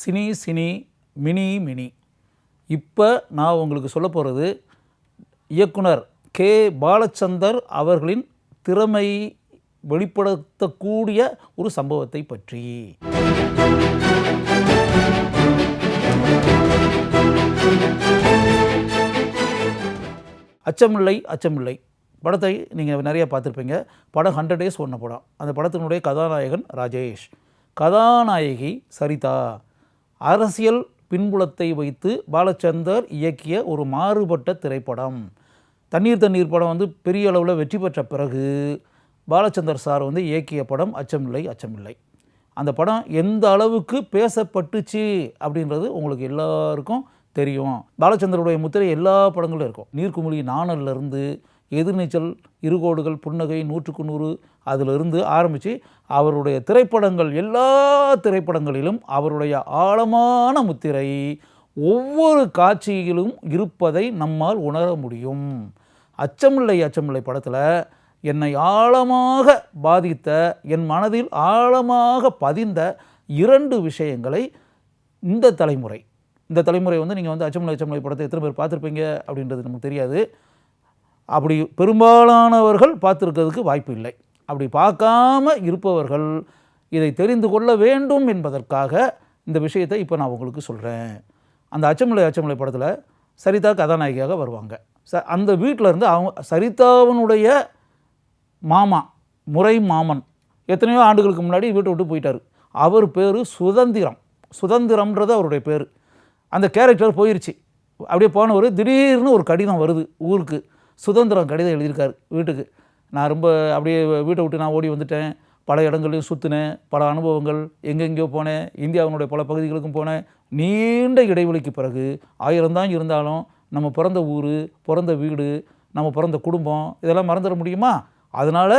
Cine cine mini mini. இப்போ நான் உங்களுக்கு சொல்ல போகிறது இயக்குனர் கே பாலச்சந்தர் அவர்களின் திறமை வெளிப்படுத்தக்கூடிய ஒரு சம்பவத்தை பற்றி. அச்சமில்லை அச்சமில்லை படத்தை நீங்கள் நிறைய பார்த்துருப்பீங்க. படம் 100 days ஓடின படம். அந்த படத்தினுடைய கதாநாயகன் ராஜேஷ், கதாநாயகி சரிதா. அரசியல் பின்புலத்தை வைத்து பாலச்சந்தர் இயக்கிய ஒரு மாறுபட்ட திரைப்படம். தண்ணீர் படம் பெரிய அளவில் வெற்றி பெற்ற பிறகு பாலச்சந்தர் சார் இயக்கிய படம் அச்சமில்லை அச்சமில்லை. அந்த படம் எந்த அளவுக்கு பேசப்பட்டுச்சு அப்படின்றது உங்களுக்கு எல்லாருக்கும் தெரியும். பாலச்சந்தருடைய முத்திரை எல்லா படங்களும் இருக்கும். நீர்க்குமிழி நாணல்லேருந்து எதிர்நீச்சல், இருகோடுகள், புன்னகை, 100க்கு 100 அதிலிருந்து ஆரம்பித்து அவருடைய திரைப்படங்கள் எல்லா திரைப்படங்களிலும் அவருடைய ஆழமான முத்திரை ஒவ்வொரு காட்சியிலும் இருப்பதை நம்மால் உணர முடியும். அச்சமில்லை அச்சமில்லை படத்தில் என்னை ஆழமாக பாதித்த, என் மனதில் ஆழமாக பதிந்த 2 விஷயங்களை இந்த தலைமுறை நீங்கள் அச்சமில்லை அச்சமில்லை படத்தை எத்தனை பேர் பார்த்துருப்பீங்க அப்படின்றது நமக்கு தெரியாது. அப்படி பெரும்பாலானவர்கள் பார்த்துருக்கிறதுக்கு வாய்ப்பு இல்லை. அப்படி பார்க்காம இருப்பவர்கள் இதை தெரிந்து கொள்ள வேண்டும் என்பதற்காக இந்த விஷயத்தை இப்போ நான் உங்களுக்கு சொல்கிறேன். அந்த அச்சமில்லை அச்சமில்லை படத்தில் சரிதா கதாநாயகியாக வருவாங்க. அந்த வீட்டில் இருந்து சரிதாவினுடைய மாமா, முறை மாமன் எத்தனையோ ஆண்டுகளுக்கு முன்னாடி வீட்டை விட்டு போயிட்டார். அவர் பேர் சுதந்திரம்ன்றது அவருடைய பேர். அந்த கேரக்டர் போயிடுச்சு. அப்படியே போனவர் திடீர்னு ஒரு கடிதம் வருது ஊருக்கு. சுதந்திரம் கடிதம் எழுதியிருக்காரு வீட்டுக்கு. நான் ரொம்ப அப்படியே வீட்டை விட்டு நான் ஓடி வந்துட்டேன். பல இடங்களையும் சுற்றினேன், பல அனுபவங்கள், எங்கெங்கேயோ போனேன், இந்தியாவினுடைய பல பகுதிகளுக்கும் போனேன். நீண்ட இடைவெளிக்கு பிறகு 1000 தான் இருந்தாலும் நம்ம பிறந்த ஊர், பிறந்த வீடு, நம்ம பிறந்த குடும்பம் இதெல்லாம் மறந்துட முடியுமா? அதனால்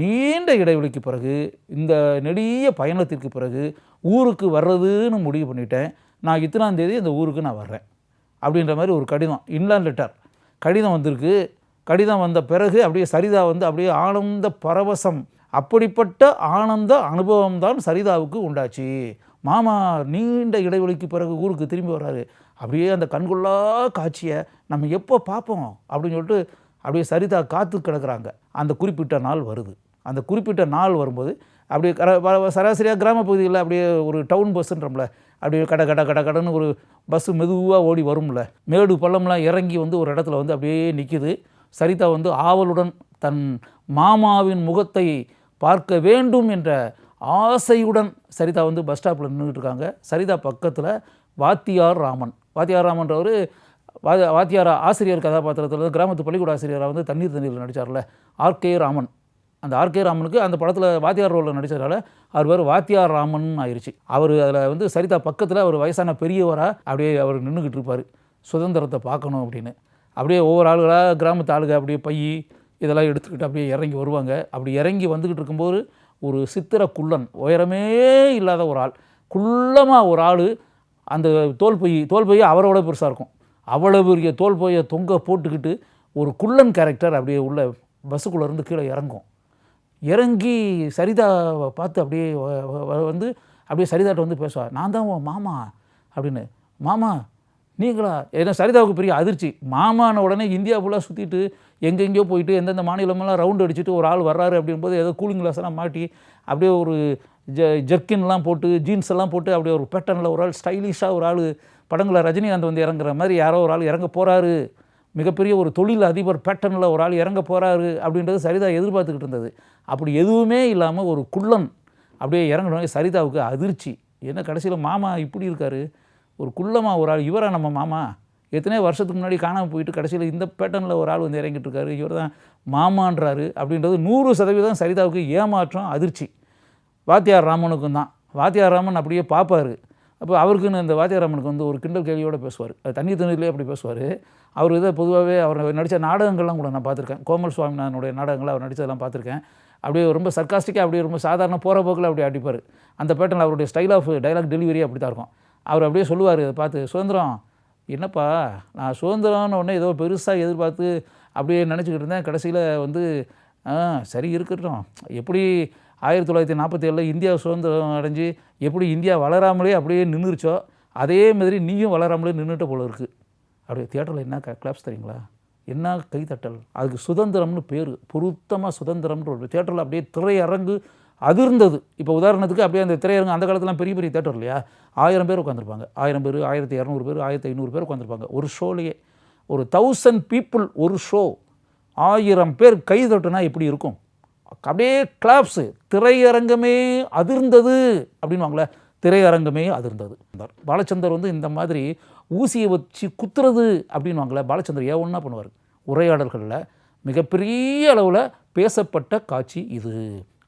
நீண்ட இடைவெளிக்கு பிறகு, இந்த நெடிய பயணத்திற்கு பிறகு ஊருக்கு வர்றதுன்னு முடிவு பண்ணிட்டேன். நான் இத்தனாம் தேதி இந்த ஊருக்கு நான் வர்றேன் அப்படின்ற மாதிரி ஒரு கடிதம், இன்லாண்ட் லெட்டர் கடிதம் வந்திருக்கு. கடிதம் வந்த பிறகு அப்படியே சரிதா அப்படியே ஆனந்த பரவசம், அப்படிப்பட்ட ஆனந்த அனுபவம் தான் சரிதாவுக்கு உண்டாச்சு. மாமா நீண்ட இடைவெளிக்கு பிறகு ஊருக்கு திரும்பி வர்றாரு. அப்படியே அந்த கண்கொள்ளா காட்சியை நம்ம எப்போ பார்ப்போம் அப்படின்னு சொல்லிட்டு அப்படியே சரிதா காத்து கிடக்குறாங்க. அந்த குறிப்பிட்ட நாள் வருது. அந்த குறிப்பிட்ட நாள் வரும்போது அப்படியே சராசரியாக கிராம பகுதிகளில் அப்படியே ஒரு டவுன் பஸ்ஸுன்றோம்ல, அப்படியே கடன்னு ஒரு பஸ்ஸு மெதுவாக ஓடி வரும்ல, மேடு பள்ளம்லாம் இறங்கி ஒரு இடத்துல அப்படியே நிற்கிது. சரிதா ஆவலுடன் தன் மாமாவின் முகத்தை பார்க்க வேண்டும் என்ற ஆசையுடன் சரிதா பஸ் ஸ்டாப்பில் நின்றுட்டு இருக்காங்க. சரிதா பக்கத்தில் வாத்தியார் ராமன்றவர் வாத்தியார் ஆசிரியர் கதாபாத்திரத்தில் கிராமத்து பள்ளிக்கூட ஆசிரியராக தண்ணீரில் நடித்தார்ல ஆர்கே ராமன். அந்த ஆர்கே ராமனுக்கு அந்த படத்தில் வாத்தியார் ரோலில் நடித்ததால் அவர் பேர் வாத்தியார் ராமன் ஆயிடுச்சு. அவர் அதில் சரிதா பக்கத்தில் அவர் வயசான பெரியவராக அப்படியே அவர் நின்றுக்கிட்டு இருப்பார், சுதந்திரத்தை பார்க்கணும் அப்படின்னு. அப்படியே ஒவ்வொரு ஆளுகளாக கிராமத்து ஆளுக அப்படியே பை இதெல்லாம் எடுத்துக்கிட்டு அப்படியே இறங்கி வருவாங்க. அப்படி இறங்கி வந்துக்கிட்டு இருக்கும்போது ஒரு சித்திர குள்ளன், உயரமே இல்லாத ஒரு ஆள், குள்ளமாக ஒரு ஆள், அந்த தோல் பை அவரோட பெருசாக இருக்கும். அவ்வளோ பெரிய தோல் பையை தொங்க போட்டுக்கிட்டு ஒரு குள்ளன் கேரக்டர் அப்படியே உள்ள பஸ்ஸுக்குள்ளேருந்து கீழே இறங்கி சரிதாவை பார்த்து அப்படியே அப்படியே சரிதாட்ட பேசுவார். நான் தான் உன் மாமா அப்படின்னு. மாமா நீங்களா? ஏன்னா சரிதாவுக்கு பெரிய அதிர்ச்சி. மாமான உடனே இந்தியா ஃபுல்லாக சுற்றிட்டு எங்கெங்கேயோ போயிட்டு எந்தெந்த மாநிலமெல்லாம் ரவுண்டு அடிச்சுட்டு ஒரு ஆள் வர்றாரு அப்படின்போது ஏதோ கூலிங் கிளாஸ் எல்லாம் மாட்டி அப்படியே ஒரு ஜர்க்கின்லாம் போட்டு ஜீன்ஸ் எல்லாம் போட்டு அப்படியே ஒரு பேட்டர்னில் ஒரு ஆள் ஸ்டைலிஷாக ஒரு ஆள், படங்களில் ரஜினிகாந்த் இறங்குற மாதிரி யாரோ ஒரு ஆள் இறங்க போகிறாரு, மிகப்பெரிய ஒரு தொழில் அதிபர் பேட்டர்னில் ஒரு ஆள் இறங்க போகிறாரு அப்படின்றது சரிதா எதிர்பார்த்துக்கிட்டு இருந்தது. அப்படி எதுவுமே இல்லாமல் ஒரு குள்ளன் அப்படியே இறங்கணும். சரிதாவுக்கு அதிர்ச்சி. என்ன கடைசியில் மாமா இப்படி இருக்கார், ஒரு குள்ளமாக ஒரு ஆள், இவரா நம்ம மாமா? எத்தனையோ வருஷத்துக்கு முன்னாடி காணாமல் போயிட்டு கடைசியில் இந்த பேட்டர்னில் ஒரு ஆள் இறங்கிட்டு இருக்காரு, இவர் தான் மாமான்றாரு அப்படின்றது 100% சரிதாவுக்கு ஏமாற்றம், அதிர்ச்சி. வாத்தியார் ராமனுக்கும் தான். வாத்தியார் ராமன் அப்படியே பார்ப்பார். அப்போ அவருக்குன்னு இந்த வாத்தியார் ராமனுக்கு ஒரு கிண்டல் கேள்வியோடு பேசுவார். தண்ணீர்லேயே அப்படி பேசுவார். அவர் இதை பொதுவாகவே அவர் நடித்த நாடகங்கள்லாம் கூட நான் பார்த்துருக்கேன். கோமல் சுவாமிநாதனுடைய நாடகங்களை அவர் நடித்ததெல்லாம் பார்த்துருக்கேன். அப்படியே ரொம்ப சர்க்காஸ்டிக்காக அப்படியே ரொம்ப சாதாரண போகிற போக்கில் அப்படியே அடிப்பார். அந்த பேட்டர்னில் அவருடைய ஸ்டைல் ஆஃப் டைலாக் டெலிவரி அப்படி தான் இருக்கும். அவர் அப்படியே சொல்லுவார், இதை பார்த்து, சுதந்திரம் என்னப்பா நான் சுதந்திரம்னு உடனே ஏதோ பெருசாக எதிர்பார்த்து அப்படியே நினச்சிக்கிட்டு இருந்தேன். கடைசியில் சரி இருக்கட்டும், எப்படி 1947 இந்தியா சுதந்திரம் அடைஞ்சு எப்படி இந்தியா வளராமலே அப்படியே நின்றுச்சோ அதே மாதிரி நீயும் வளராமலே நின்றுட்ட போல இருக்குது. அப்படியே தியேட்டரில் என்ன கிளாப்ஸ் தெரியுங்களா, என்ன கைத்தட்டல். அதுக்கு சுதந்திரம்னு பேர், பொருத்தமாக சுதந்திரம்ன்ற ஒரு தியேட்டரில் அப்படியே திரையரங்கு அதிர்ந்தது. இப்போ உதாரணத்துக்கு அப்படியே அந்த திரையரங்கு அந்த காலத்துலாம் பெரிய பெரிய தியேட்டர் இல்லையா, 1000 பேர் உட்காந்துருப்பாங்க, 1000 பேர், 1200 பேர், 1500 பேர் உட்காந்துருப்பாங்க ஒரு ஷோலையே. ஒரு 1000 பீப்புள் ஒரு ஷோ, 1000 பேர் கை தட்டுனா எப்படி இருக்கும், அப்படியே கிளாப்ஸு, திரையரங்கமே அதிர்ந்தது அப்படின்வாங்களே, திரையரங்கமே அதிர்ந்தது. பாலச்சந்தர் வந்து இந்த மாதிரி ஊசியை வச்சு குத்துறது அப்படின்வாங்களே, பாலச்சந்தர் ஒன்றா பண்ணுவார். உரையாடல்களில் மிகப்பெரிய அளவில் பேசப்பட்ட காட்சி இது.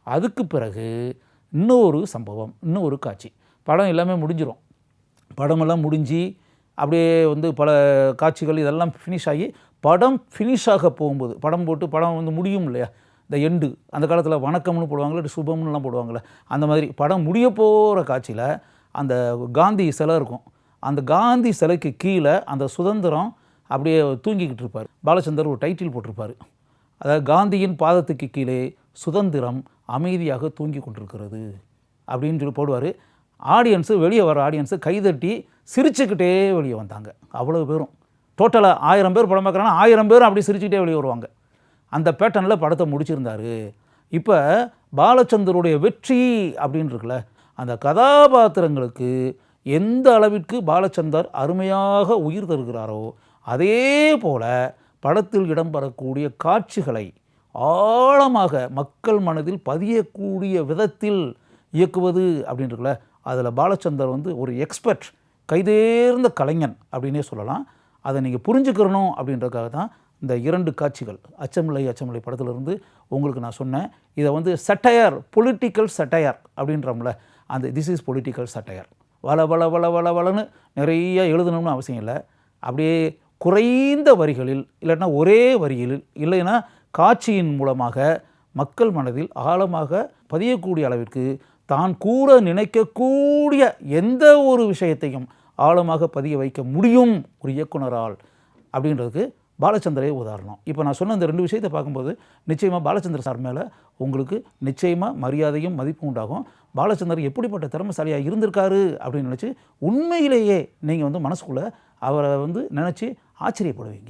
அதுக்கு பிறகு இன்னொரு சம்பவம், இன்னொரு காட்சி. படம் எல்லாமே முடிஞ்சிடும், படமெல்லாம் முடிஞ்சு அப்படியே வந்து பல காட்சிகள் இதெல்லாம் ஃபினிஷ் ஆகி படம் ஃபினிஷ் ஆக போகும்போது, படம் போட்டு படம் வந்து முடியும் இல்லையா, இந்த எண்டு அந்த காலத்தில் வணக்கம்னு போடுவாங்களே, சுபம்னுலாம் போடுவாங்களே, அந்த மாதிரி படம் முடிய போகிற காட்சியில் அந்த காந்தி சிலை இருக்கும். அந்த காந்தி சிலைக்கு கீழே அந்த சுதந்திரம் அப்படியே தூங்கிக்கிட்டு இருப்பார். பாலச்சந்தர் ஒரு டைட்டில் போட்டிருப்பார், அதாவது காந்தியின் பாதத்துக்கு கீழே சுதந்திரம் அமைதியாக தூங்கி கொண்டிருக்கிறது அப்படின்னு சொல்லி போடுவார். ஆடியன்ஸு, வெளியே வர ஆடியன்ஸு கைதட்டி சிரிச்சுக்கிட்டே வெளியே வந்தாங்க. அவ்வளோ பேரும் டோட்டலாக 1000 பேர் படம் பார்க்குறாங்கன்னா 1000 பேரும் அப்படி சிரிச்சுக்கிட்டே வெளியே வருவாங்க. அந்த பேட்டர்னில் படத்தை முடிச்சிருந்தார். இப்போ பாலச்சந்தருடைய வெற்றி அப்படின்னு இருக்குல்ல, அந்த கதாபாத்திரங்களுக்கு எந்த அளவிற்கு பாலச்சந்தர் அருமையாக உயிர் தருகிறாரோ அதே போல் படத்தில் இடம்பெறக்கூடிய காட்சிகளை ஆழமாக மக்கள் மனதில் பதியக்கூடிய விதத்தில் இயக்குவது அப்படின்னு இருக்குல்ல, அதில் பாலச்சந்தர் வந்து ஒரு எக்ஸ்பர்ட், கைதேர்ந்த கலைஞன் அப்படின்னே சொல்லலாம். அதை நீங்கள் புரிஞ்சுக்கிறணும் அப்படின்றதுக்காக தான் இந்த 2 காட்சிகள், அச்சமில்லை அச்சமில்லை படத்திலிருந்து உங்களுக்கு நான் சொன்னேன். இதை வந்து சட்டையர், பொலிட்டிக்கல் சட்டையர் அப்படின்றோம்ல, அந்த திஸ் இஸ் பொலிட்டிக்கல் சட்டையர். வள வள வள வள வளன்னு நிறைய எழுதணும்னு அவசியம் இல்லை. அப்படியே குறைந்த வரிகளில், இல்லைன்னா ஒரே வரியில், இல்லைன்னா காட்சியின் மூலமாக மக்கள் மனதில் ஆழமாக பதியக்கூடிய அளவிற்கு தான் கூற நினைக்கக்கூடிய எந்த ஒரு விஷயத்தையும் ஆழமாக பதிய வைக்க முடியும் ஒரு இயக்குனரால் அப்படின்றதுக்கு பாலச்சந்தரே உதாரணம். இப்போ நான் சொன்ன இந்த 2 விஷயத்தை பார்க்கும்போது நிச்சயமாக பாலச்சந்தர் சார் மேலே உங்களுக்கு நிச்சயமாக மரியாதையும் மதிப்பும் உண்டாகும். பாலச்சந்தர் எப்படிப்பட்ட திறமைசாலியாக இருந்திருக்காரு அப்படின்னு நினச்சி உண்மையிலேயே நீங்கள் வந்து மனசுக்குள்ளே அவரை வந்து நினச்சி ஆச்சரியப்படுவீங்க.